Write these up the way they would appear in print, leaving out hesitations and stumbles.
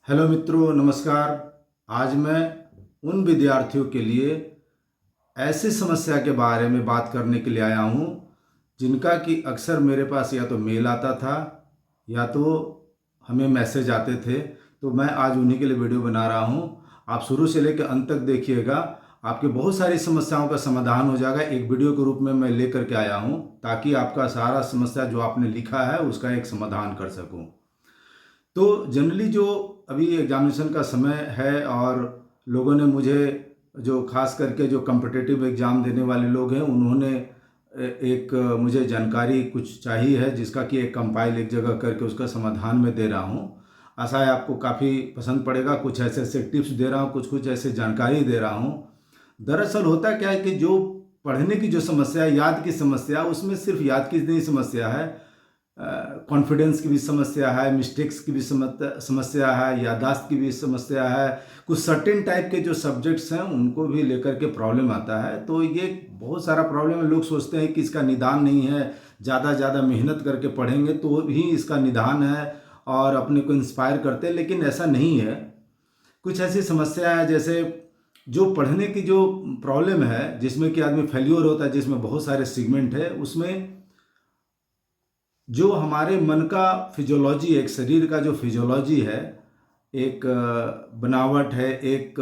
Hello मित्रों, नमस्कार। आज मैं उन विद्यार्थियों के लिए ऐसी समस्या के बारे में बात करने के लिए आया हूँ जिनका कि अक्सर मेरे पास या तो मेल आता था या तो हमें मैसेज आते थे। तो मैं आज उन्हीं के लिए वीडियो बना रहा हूँ। आप शुरू से लेकर अंत तक देखिएगा, आपकी बहुत सारी समस्याओं का समाधान हो जाएगा। एक वीडियो के रूप में मैं लेकर के आया हूँ ताकि आपका सारा समस्या जो आपने लिखा है उसका एक समाधान कर सकूँ। तो जनरली जो अभी एग्जामिनेशन का समय है और लोगों ने मुझे, जो खास करके जो कम्पिटिटिव एग्ज़ाम देने वाले लोग हैं, उन्होंने एक मुझे जानकारी कुछ चाहिए है जिसका कि एक कंपाइल एक जगह करके उसका समाधान मैं दे रहा हूँ। आशा है आपको काफ़ी पसंद पड़ेगा। कुछ ऐसे ऐसे टिप्स दे रहा हूँ, कुछ कुछ ऐसे जानकारी दे रहा हूँ। दरअसल होता क्या है कि जो पढ़ने की जो समस्या है, याद की समस्या, उसमें सिर्फ याद की नहीं समस्या है, कॉन्फिडेंस की भी समस्या है, मिस्टेक्स की भी समस्या है, याददाश्त की भी समस्या है। कुछ सर्टेन टाइप के जो सब्जेक्ट्स हैं उनको भी लेकर के प्रॉब्लम आता है। तो ये बहुत सारा प्रॉब्लम है। लोग सोचते हैं कि इसका निदान नहीं है, ज़्यादा मेहनत करके पढ़ेंगे तो भी इसका निदान है और अपने को इंस्पायर करते हैं, लेकिन ऐसा नहीं है। कुछ ऐसी समस्या है जैसे जो पढ़ने की जो प्रॉब्लम है जिसमें कि आदमी फेल्योर होता है, जिसमें बहुत सारे सेगमेंट है, उसमें जो हमारे मन का फिजियोलॉजी, एक शरीर का जो फिजियोलॉजी है, एक बनावट है, एक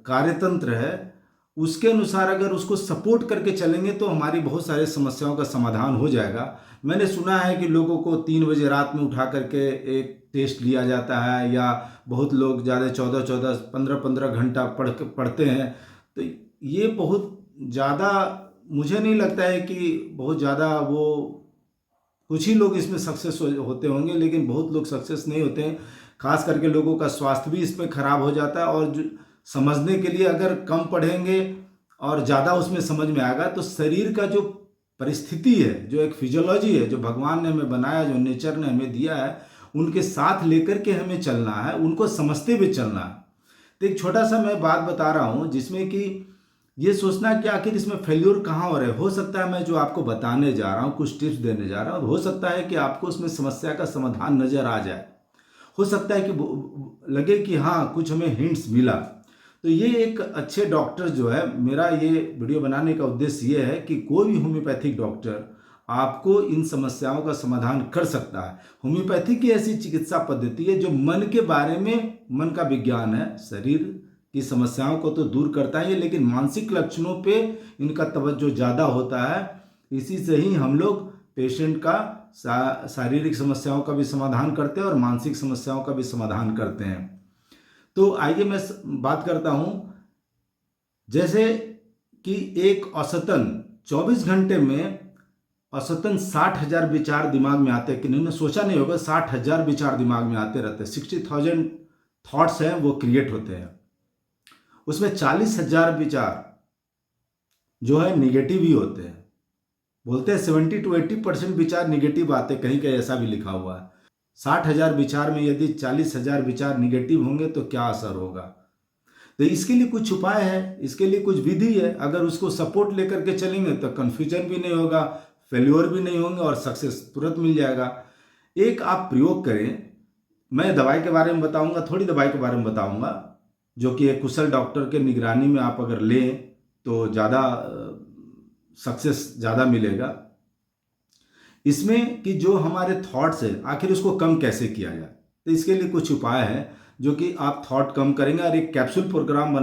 कार्यतंत्र है, उसके अनुसार अगर उसको सपोर्ट करके चलेंगे तो हमारी बहुत सारी समस्याओं का समाधान हो जाएगा। मैंने सुना है कि लोगों को 3 बजे रात में उठा करके एक टेस्ट लिया जाता है, या बहुत लोग ज़्यादा 14-14, 15-15 घंटा पढ़ते हैं। तो ये बहुत ज़्यादा, मुझे नहीं लगता है कि बहुत ज़्यादा वो, कुछ ही लोग इसमें सक्सेस होते होंगे, लेकिन बहुत लोग सक्सेस नहीं होते हैं। खास करके लोगों का स्वास्थ्य भी इसमें खराब हो जाता है। और जो समझने के लिए अगर कम पढ़ेंगे और ज़्यादा उसमें समझ में आएगा, तो शरीर का जो परिस्थिति है, जो एक फिजियोलॉजी है, जो भगवान ने हमें बनाया, जो नेचर ने हमें दिया है, उनके साथ लेकर के हमें चलना है, उनको समझते हुए चलना है। तो एक छोटा सा मैं बात बता रहा हूँ जिसमें कि ये सोचना कि आखिर इसमें फेल्योर कहाँ हो रहा है। हो सकता है मैं जो आपको बताने जा रहा हूँ, कुछ टिप्स देने जा रहा हूँ, हो सकता है कि आपको उसमें समस्या का समाधान नज़र आ जाए। हो सकता है कि लगे कि हाँ, कुछ हमें हिंट्स मिला। तो ये एक अच्छे डॉक्टर जो है, मेरा ये वीडियो बनाने का उद्देश्य ये है कि कोई भी होम्योपैथिक डॉक्टर आपको इन समस्याओं का समाधान कर सकता है। होम्योपैथी की ऐसी चिकित्सा पद्धति है जो मन के बारे में, मन का विज्ञान है, शरीर की समस्याओं को तो दूर करता है, लेकिन मानसिक लक्षणों पे इनका तवज्जो ज़्यादा होता है। इसी से ही हम लोग पेशेंट का शारीरिक समस्याओं का भी समाधान करते हैं और मानसिक समस्याओं का भी समाधान करते हैं। तो आइए मैं बात करता हूँ। जैसे कि एक औसतन 24 घंटे में औसतन 60,000 विचार दिमाग में आते हैं। कि इन्होंने सोचा नहीं होगा, 60,000 विचार दिमाग में आते रहते हैं। 60,000 थॉट्स हैं वो क्रिएट होते हैं। उसमें 40,000 विचार जो है निगेटिव ही होते हैं। बोलते हैं 70 to 80% विचार निगेटिव आते, कहीं कहीं ऐसा भी लिखा हुआ है। 60,000 विचार में यदि 40,000 विचार निगेटिव होंगे तो क्या असर होगा। तो इसके लिए कुछ उपाय है, इसके लिए कुछ विधि है। अगर उसको सपोर्ट लेकर के चलेंगे तो कन्फ्यूजन भी नहीं होगा, फेल्योर भी नहीं होंगे और सक्सेस तुरंत मिल जाएगा। एक आप प्रयोग करें, मैं दवाई के बारे में बताऊंगा, थोड़ी दवाई के बारे में बताऊंगा, जो कि एक कुशल डॉक्टर के निगरानी में आप अगर लें तो ज़्यादा सक्सेस ज़्यादा मिलेगा। इसमें कि जो हमारे थॉट्स है, आखिर उसको कम कैसे किया जाए, तो इसके लिए कुछ उपाय है जो कि आप थॉट कम करेंगे। और एक कैप्सूल प्रोग्राम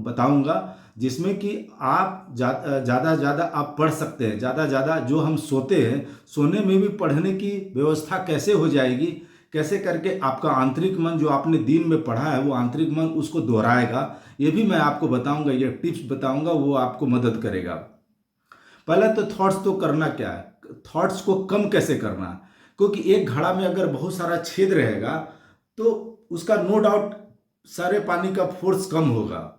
बताऊंगा जिसमें कि आप ज़्यादा आप पढ़ सकते हैं। ज़्यादा जो हम सोते हैं, सोने में भी पढ़ने की व्यवस्था कैसे हो जाएगी, कैसे करके आपका आंतरिक मन जो आपने दिन में पढ़ा है वो आंतरिक मन उसको दोहराएगा, ये भी मैं आपको बताऊंगा। ये टिप्स बताऊंगा, वो आपको मदद करेगा। पहले तो थॉट्स तो करना क्या है, थॉट्स को कम कैसे करना है। क्योंकि एक घड़ा में अगर बहुत सारा छेद रहेगा तो उसका नो डाउट सारे पानी का फोर्स कम होगा।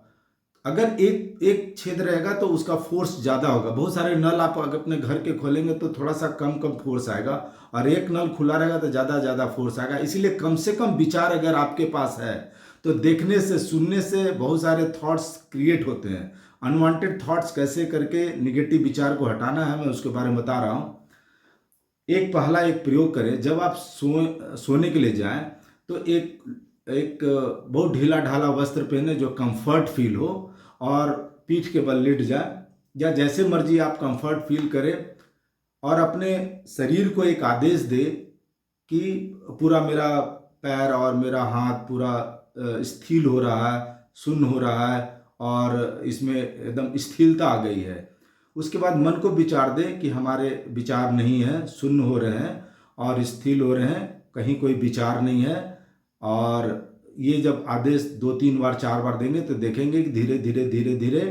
अगर एक एक छेद रहेगा तो उसका फोर्स ज़्यादा होगा। बहुत सारे नल आप अगर अपने घर के खोलेंगे तो थोड़ा सा कम फोर्स आएगा, और एक नल खुला रहेगा तो ज़्यादा फोर्स आएगा। इसीलिए कम से कम विचार अगर आपके पास है तो देखने से, सुनने से बहुत सारे थॉट्स क्रिएट होते हैं। अनवांटेड थॉट्स कैसे करके निगेटिव विचार को हटाना है, मैं उसके बारे में बता रहा हूँ। एक प्रयोग करें। जब आप सोने के लिए जाएं तो एक एक बहुत ढीला ढाला वस्त्र पहने जो कंफर्ट फील हो, और पीठ के बल लेट जाए, या जैसे मर्जी आप कंफर्ट फील करें, और अपने शरीर को एक आदेश दे कि पूरा मेरा पैर और मेरा हाथ पूरा स्थिर हो रहा है, शून्य हो रहा है, और इसमें एकदम स्थिरता आ गई है। उसके बाद मन को विचार दे कि हमारे विचार नहीं है, शून्य हो रहे हैं और स्थिर हो रहे हैं, कहीं कोई विचार नहीं है। और ये जब आदेश 2-3 बार 4 बार देंगे तो देखेंगे कि धीरे धीरे धीरे धीरे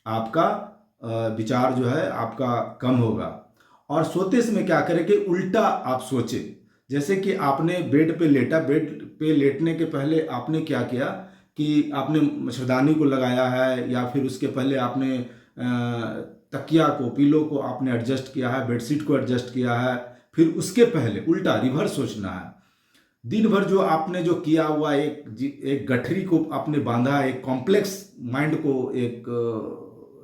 आपका विचार जो है आपका कम होगा। और सोते समय क्या करें कि उल्टा आप सोचें। जैसे कि आपने बेड पे लेटा, बेड पे लेटने के पहले आपने क्या किया कि आपने मच्छरदानी को लगाया है, या फिर उसके पहले आपने तकिया को, पिलो को आपने एडजस्ट किया है, बेडशीट को एडजस्ट किया है। फिर उसके पहले उल्टा रिवर्स सोचना है। दिन भर जो आपने जो किया हुआ एक गठरी को आपने बांधा, एक कॉम्प्लेक्स माइंड को एक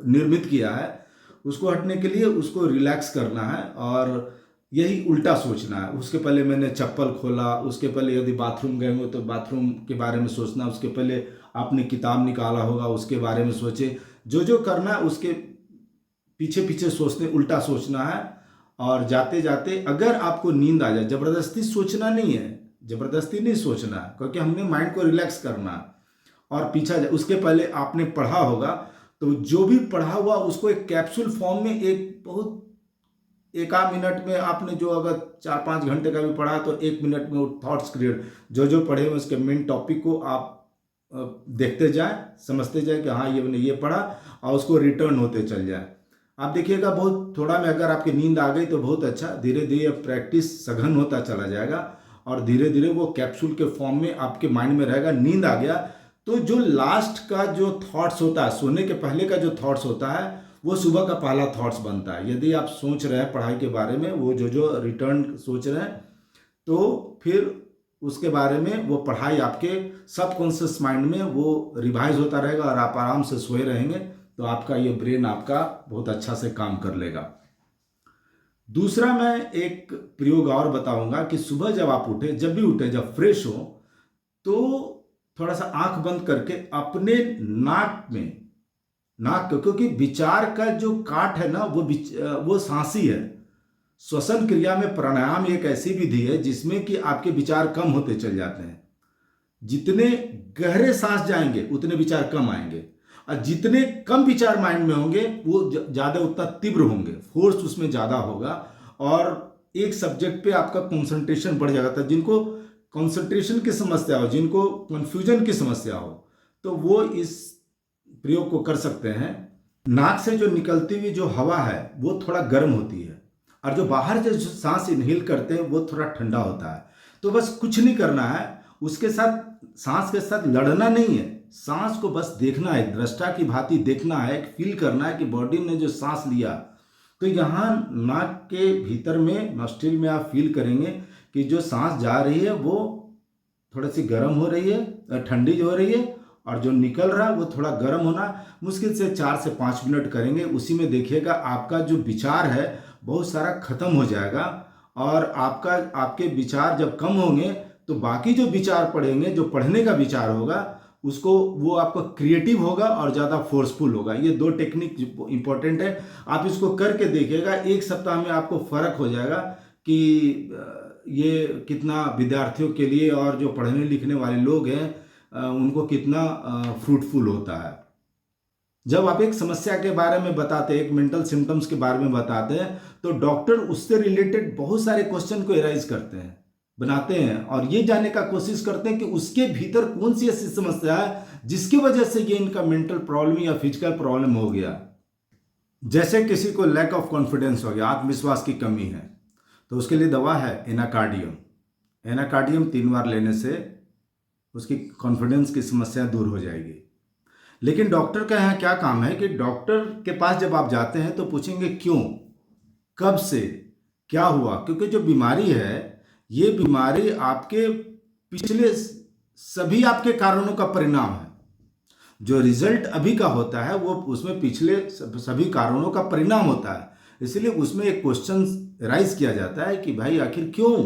निर्मित किया है, उसको हटने के लिए उसको रिलैक्स करना है और यही उल्टा सोचना है। उसके पहले मैंने चप्पल खोला, उसके पहले यदि बाथरूम गए हो तो बाथरूम के बारे में सोचना, उसके पहले आपने किताब निकाला होगा उसके बारे में सोचे। जो जो करना है उसके पीछे पीछे सोचते, उल्टा सोचना है। और जाते जाते अगर आपको नींद आ जाए, ज़बरदस्ती सोचना नहीं है, ज़बरदस्ती नहीं सोचना है, क्योंकि हमने माइंड को रिलैक्स करना है। और पीछा उसके पहले आपने पढ़ा होगा तो जो भी पढ़ा हुआ उसको एक कैप्सूल फॉर्म में, एक बहुत एक आध मिनट में आपने जो अगर 4-5 घंटे का भी पढ़ा तो 1 मिनट में वो थॉट्स क्रिएट, जो जो पढ़े हुए उसके मेन टॉपिक को आप देखते जाए, समझते जाए कि हाँ ये मैंने ये पढ़ा, और उसको रिटर्न होते चल जाए। आप देखिएगा बहुत थोड़ा में अगर आपकी नींद आ गई तो बहुत अच्छा, धीरे धीरे प्रैक्टिस सघन होता चला जाएगा और धीरे धीरे वो कैप्सूल के फॉर्म में आपके माइंड में रहेगा। नींद आ गया तो जो लास्ट का जो थॉट्स होता है, सोने के पहले का जो थॉट्स होता है, वो सुबह का पहला थॉट्स बनता है। यदि आप सोच रहे हैं पढ़ाई के बारे में, वो जो जो रिटर्न सोच रहे हैं, तो फिर उसके बारे में वो पढ़ाई आपके सबकॉन्शियस माइंड में वो रिवाइज होता रहेगा और आप आराम से सोए रहेंगे, तो आपका ये ब्रेन आपका बहुत अच्छा से काम कर लेगा। दूसरा मैं एक प्रयोग और बताऊंगा कि सुबह जब आप उठे, जब भी उठे, जब फ्रेश हो, तो थोड़ा सा आंख बंद करके अपने नाक में, क्योंकि विचार का जो काट है ना वो सांसी है। श्वसन क्रिया में प्राणायाम एक ऐसी विधि है जिसमें कि आपके विचार कम होते चल जाते हैं। जितने गहरे सांस जाएंगे उतने विचार कम आएंगे, और जितने कम विचार माइंड में होंगे वो ज़्यादा उतना तीव्र होंगे, फोर्स उसमें ज़्यादा होगा, और एक सब्जेक्ट पे आपका कंसंट्रेशन बढ़ जाएगा। तो जिनको कंसंट्रेशन की समस्या हो, जिनको कन्फ्यूजन की समस्या हो, तो वो इस प्रयोग को कर सकते हैं। नाक से जो निकलती हुई जो हवा है वो थोड़ा गर्म होती है, और जो बाहर जो सांस इनहेल करते हैं वो थोड़ा ठंडा होता है। तो बस कुछ नहीं करना है, उसके साथ सांस के साथ लड़ना नहीं है, सांस को बस देखना है, दृष्टा की भांति देखना है, फील करना है कि बॉडी ने जो सांस लिया, तो यहाँ नाक के भीतर में नॉस्ट्रिल में आप फील करेंगे कि जो सांस जा रही है वो थोड़ी सी गर्म हो रही है, ठंडी हो रही है, और जो निकल रहा है वो थोड़ा गर्म होना। मुश्किल से 4 से 5 मिनट करेंगे, उसी में देखिएगा आपका जो विचार है बहुत सारा खत्म हो जाएगा, और आपके विचार जब कम होंगे तो बाकी जो विचार पढ़ेंगे, जो पढ़ने का विचार होगा उसको, वो आपका क्रिएटिव होगा और ज़्यादा फोर्सफुल होगा। ये 2 टेक्निक इंपॉर्टेंट है, आप इसको करके देखिएगा, 1 सप्ताह में आपको फर्क हो जाएगा कि ये कितना विद्यार्थियों के लिए और जो पढ़ने लिखने वाले लोग हैं उनको कितना फ्रूटफुल होता है। जब आप एक समस्या के बारे में बताते हैं, एक मेंटल सिम्टम्स के बारे में बताते हैं, तो डॉक्टर उससे रिलेटेड बहुत सारे क्वेश्चन को एराइज करते हैं, बनाते हैं, और ये जानने का कोशिश करते हैं कि उसके भीतर कौन सी ऐसी समस्या है जिसकी वजह से ये इनका मेंटल प्रॉब्लम या फिजिकल प्रॉब्लम हो गया। जैसे किसी को लैक ऑफ कॉन्फिडेंस हो गया, आत्मविश्वास की कमी है, तो उसके लिए दवा है एनाकार्डियम। एनाकार्डियम 3 बार लेने से उसकी कॉन्फिडेंस की समस्या दूर हो जाएगी। लेकिन डॉक्टर का यहाँ क्या काम है कि डॉक्टर के पास जब आप जाते हैं तो पूछेंगे क्यों, कब से, क्या हुआ, क्योंकि जो बीमारी है ये बीमारी आपके पिछले सभी आपके कारणों का परिणाम है। जो रिजल्ट अभी का होता है वो उसमें पिछले सभी कारणों का परिणाम होता है। इसलिए उसमें एक क्वेश्चन राइज किया जाता है कि भाई आखिर क्यों,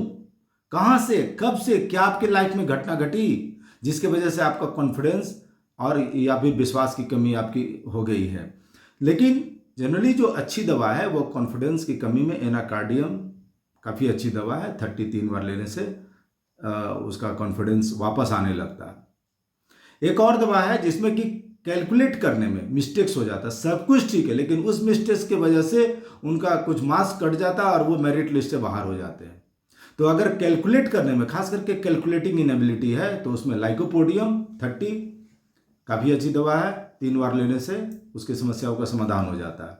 कहाँ से, कब से, क्या आपके लाइफ में घटना घटी जिसकी वजह से आपका कॉन्फिडेंस और या फिर विश्वास की कमी आपकी हो गई है। लेकिन जनरली जो अच्छी दवा है वो कॉन्फिडेंस की कमी में एनाकार्डियम काफ़ी अच्छी दवा है। 33 बार लेने से उसका कॉन्फिडेंस वापस आने लगता है। एक और दवा है जिसमें कि कैलकुलेट करने में मिस्टेक्स हो जाता है, सब कुछ ठीक है लेकिन उस मिस्टेक्स की वजह से उनका कुछ मार्क्स कट जाता है और वो मेरिट लिस्ट से बाहर हो जाते हैं। तो अगर कैलकुलेट करने में खास करके कैलकुलेटिंग इनेबिलिटी है तो उसमें लाइकोपोडियम 30 काफ़ी अच्छी दवा है। 3 बार लेने से उसकी समस्याओं का समाधान हो जाता है।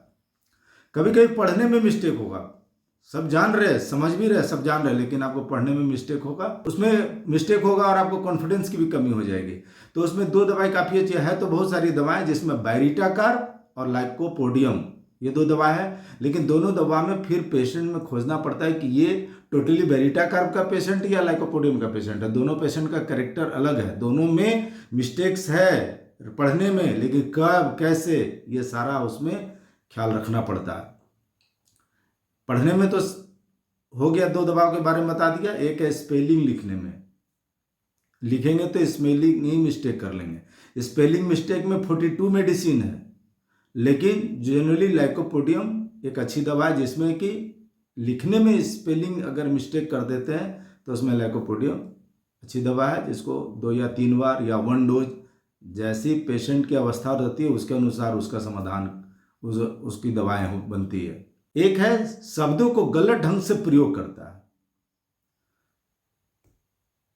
कभी कभी पढ़ने में मिस्टेक होगा, सब जान रहे, समझ भी रहे, सब जान रहे, लेकिन आपको पढ़ने में मिस्टेक होगा, उसमें मिस्टेक होगा और आपको कॉन्फिडेंस की भी कमी हो जाएगी। तो उसमें 2 दवाएं काफ़ी अच्छी है। तो बहुत सारी दवाएं जिसमें बैरिटाकार और लाइकोपोडियम ये 2 दवा है, लेकिन दोनों दवा में फिर पेशेंट में खोजना पड़ता है कि ये टोटली बैरिटाकार का पेशेंट या लाइकोपोडियम का पेशेंट है। दोनों पेशेंट का कैरेक्टर अलग है, दोनों में मिस्टेक्स है पढ़ने में, लेकिन कब कैसे ये सारा उसमें ख्याल रखना पड़ता है। पढ़ने में तो हो गया, 2 दवाओं के बारे में बता दिया। एक है स्पेलिंग, लिखने में लिखेंगे तो स्पेलिंग नहीं मिस्टेक कर लेंगे। स्पेलिंग मिस्टेक में 42 मेडिसिन है, लेकिन जनरली लाइकोपोडियम एक अच्छी दवा है जिसमें कि लिखने में स्पेलिंग अगर मिस्टेक कर देते हैं तो उसमें लाइकोपोडियम अच्छी दवा है, जिसको 2 या 3 बार या 1 डोज जैसी पेशेंट की अवस्था रहती है उसके अनुसार उसका समाधान उसकी दवाएं बनती है। एक है शब्दों को गलत ढंग से प्रयोग करता है,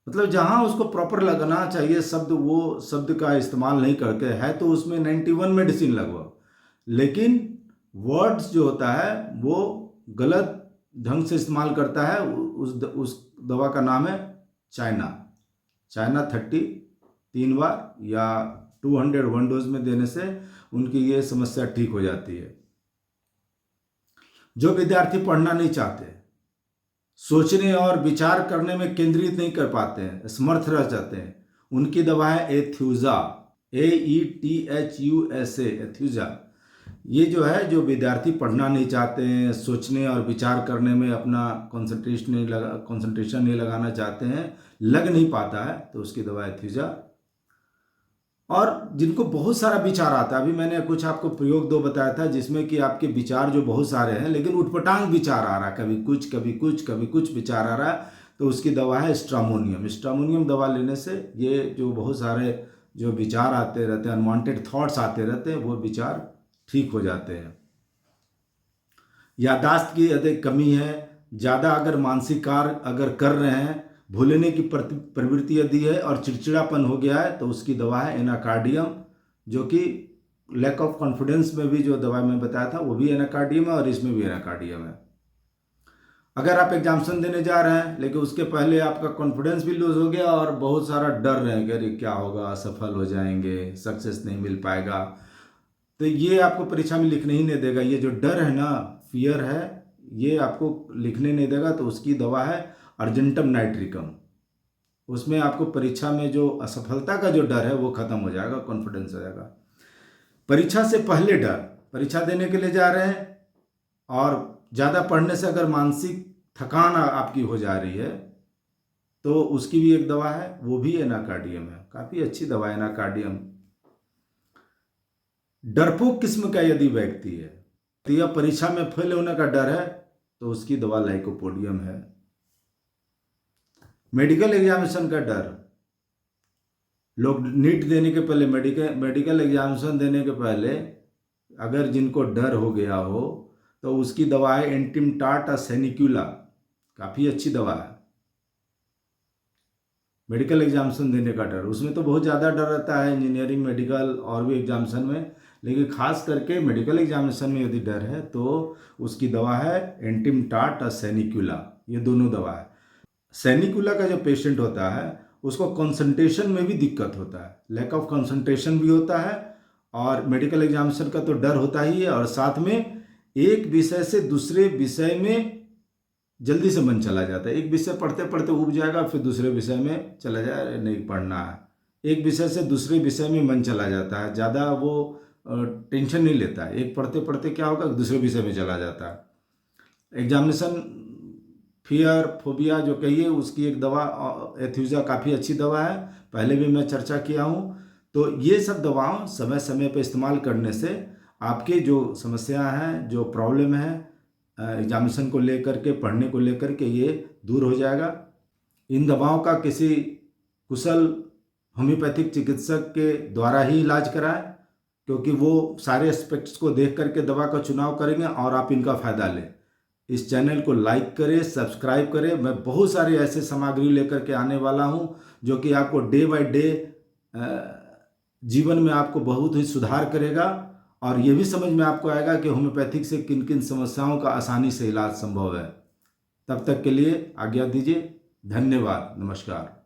मतलब जहां उसको प्रॉपर लगाना चाहिए शब्द वो शब्द का इस्तेमाल नहीं करके है, तो उसमें 91 मेडिसिन लगभग, लेकिन वर्ड्स जो होता है वो गलत ढंग से इस्तेमाल करता है। उस दवा का नाम है चाइना 3 बार या 201 डोज में देने से उनकी ये समस्या ठीक हो जाती है। जो विद्यार्थी पढ़ना नहीं चाहते, सोचने और विचार करने में केंद्रित नहीं कर पाते हैं, असमर्थ रह जाते हैं, उनकी दवा है एथ्यूजा, AETHUSA, एथ्यूजा। ये जो है, जो विद्यार्थी पढ़ना नहीं चाहते हैं, सोचने और विचार करने में अपना कंसंट्रेशन नहीं लगाना चाहते हैं, लग नहीं पाता है, तो उसकी दवा एथ्यूजा। और जिनको बहुत सारा विचार आता है, अभी मैंने कुछ आपको प्रयोग 2 बताया था जिसमें कि आपके विचार जो बहुत सारे हैं लेकिन उठपटांग विचार आ रहा है, कभी कुछ कभी कुछ कभी कुछ विचार आ रहा है, तो उसकी दवा है स्ट्रामोनियम। स्ट्रामोनियम दवा लेने से ये जो बहुत सारे जो विचार आते रहते हैं, अनवांटेड थॉट्स आते रहते हैं, वो विचार ठीक हो जाते हैं। याददाश्त की अधिक कमी है, ज़्यादा अगर मानसिक कार्य अगर कर रहे हैं, भूलने की प्रवृत्ति यदि है और चिड़चिड़ापन हो गया है, तो उसकी दवा है एनाकार्डियम, जो कि लैक ऑफ कॉन्फिडेंस में भी जो दवा मैं बताया था वो भी एनाकार्डियम है और इसमें भी एनाकार्डियम है। अगर आप एग्जामिनेशन देने जा रहे हैं लेकिन उसके पहले आपका कॉन्फिडेंस भी लूज हो गया और बहुत सारा डर रहे कि अरे क्या होगा, असफल हो जाएंगे, सक्सेस नहीं मिल पाएगा, तो ये आपको परीक्षा में लिखने ही नहीं देगा। ये जो डर है ना, फियर है, ये आपको लिखने नहीं देगा। तो उसकी दवा है अर्जेंटम नाइट्रिकम। उसमें आपको परीक्षा में जो असफलता का जो डर है वो खत्म हो जाएगा, कॉन्फिडेंस हो जाएगा। परीक्षा से पहले डर, परीक्षा देने के लिए जा रहे हैं और ज़्यादा पढ़ने से अगर मानसिक थकान आपकी हो जा रही है तो उसकी भी एक दवा है, वो भी एनाकार्डियम है, काफ़ी अच्छी दवा है एनाकार्डियम। डरपोक किस्म का यदि व्यक्ति है तो यह परीक्षा में फेल होने का डर है, तो उसकी दवा लाइकोपोडियम है। मेडिकल एग्जामिनेशन का डर, लोग नीट देने के पहले, मेडिकल एग्जामिनेशन देने के पहले अगर जिनको डर हो गया हो तो उसकी दवा है एंटिमटाट सेनिक्यूला, काफ़ी अच्छी दवा है। मेडिकल एग्जामिनेशन देने का डर, उसमें तो बहुत ज़्यादा डर रहता है इंजीनियरिंग, मेडिकल और भी एग्जामिनेशन में, लेकिन खास करके मेडिकल एग्जामिनेशन में यदि डर है तो उसकी दवा है एंटिमटाट सेनिक्यूला। ये दोनों दवा है। सेनिकुला का जो पेशेंट होता है उसको कंसंट्रेशन में भी दिक्कत होता है, लैक ऑफ कंसंट्रेशन भी होता है, और मेडिकल एग्जामिनेशन का तो डर होता ही है, और साथ में एक विषय से दूसरे विषय में जल्दी से मन चला जाता है। एक विषय पढ़ते पढ़ते उब जाएगा, फिर दूसरे विषय में चला जाए, नहीं पढ़ना है। एक विषय से दूसरे विषय में मन चला जाता है, ज़्यादा वो टेंशन नहीं लेता है। एक पढ़ते पढ़ते क्या होगा, दूसरे विषय में चला जाता है। एग्जामिनेशन फियर फोबिया जो कहिए उसकी एक दवा एथ्यूजा काफ़ी अच्छी दवा है, पहले भी मैं चर्चा किया हूँ। तो ये सब दवाओं समय समय पर इस्तेमाल करने से आपकी जो समस्या हैं, जो प्रॉब्लम है एग्जामिनेशन को लेकर के, पढ़ने को लेकर के, ये दूर हो जाएगा। इन दवाओं का किसी कुशल होम्योपैथिक चिकित्सक के द्वारा ही इलाज कराएं, क्योंकि वो सारे एस्पेक्ट्स को देख करके दवा का चुनाव करेंगे और आप इनका फ़ायदा लें। इस चैनल को लाइक करें, सब्सक्राइब करें। मैं बहुत सारे ऐसे सामग्री लेकर के आने वाला हूँ जो कि आपको डे बाय डे जीवन में आपको बहुत ही सुधार करेगा, और ये भी समझ में आपको आएगा कि होम्योपैथिक से किन किन समस्याओं का आसानी से इलाज संभव है। तब तक के लिए आज्ञा दीजिए। धन्यवाद। नमस्कार।